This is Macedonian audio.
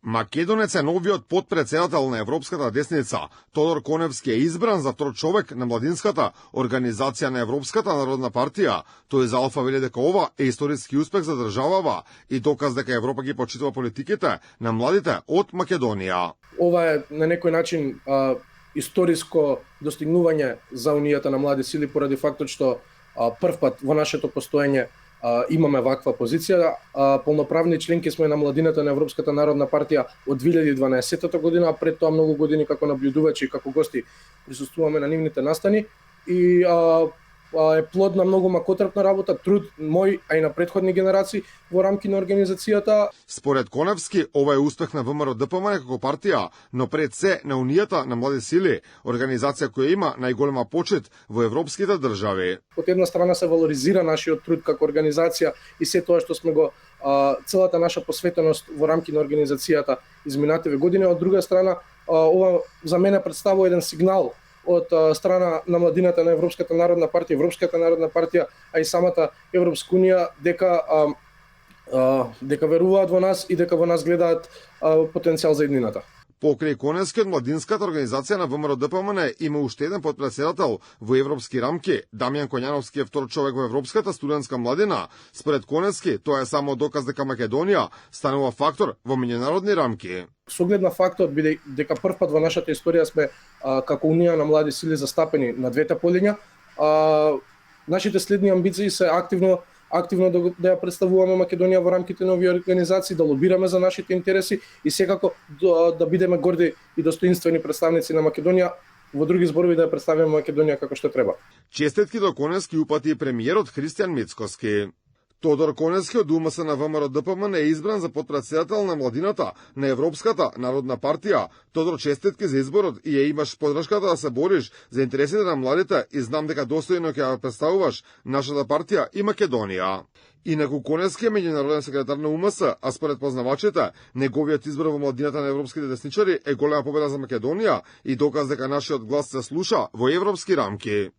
Македонец е новиот подпредседател на Европската десница. Тодор Коневски е избран за втор човек на младинската организација на Европската народна партија. Тој за Алфа вели дека ова е историски успех за државава и доказ дека Европа ги почитува политиките на младите од Македонија. Ова е на некој начин историско достигнување за Унијата на млади сили поради фактот што првпат во нашето постоење имаме ваква позиција. Полноправни членки сме на младината на Европската народна партија од 2012 година, а пред тоа многу години како наблюдувачи и како гости присуствуваме на нивните настани и е плод на многу макотрпна работа, труд мој, а и на претходни генерации во рамки на организацијата. Според Коневски, ова е успех на ВМРО ДПМН како партија, но пред се на Унијата на млади сили, организација која има најголема почит во европските држави. Од една страна се валоризира нашиот труд како организација и се тоа што сме го целата наша посветеност во рамки на организацијата изминативе години, од друга страна ова за мене представува еден сигнал од страна на младината на Европската народна партија, Европската народна партија, а и самата Европска унија дека веруваат во нас и дека во нас гледаат потенцијал за иднината. Покрај Коневски од младинската организација на ВМРО ДПМН има уште еден подпредседател во европски рамки. Дамјан Коњановски е втор човек во Европската студентска младина. Според Коневски, тоа е само доказ дека Македонија станува фактор во меѓународни рамки. Со оглед на фактот дека првпат во нашата историја сме како Унија на млади сили застапени на двете полиња, нашите следни амбиции се активно да ја представуваме Македонија во рамките на овие организации, да лобираме за нашите интереси и секако да бидеме горди и достоинствени представници на Македонија, во други зборови да ја представиме Македонија како што треба. Честитки до Коневски упати и премиерот Христијан Мицкоски. Тодор Коневски од УМС на ВМРО ДПМН е избран за подпредседател на младината на Европската народна партија. Тодор, честитки за изборот и ја имаш подршката да се бориш за интересите на младите и знам дека достојно ќе ја представуваш нашата партија и Македонија. Инаку Коневски е меѓународен секретар на УМС, а според познавачите, неговиот избор во младината на европските десничари е голема победа за Македонија и доказ дека нашиот глас се слуша во европски рамки.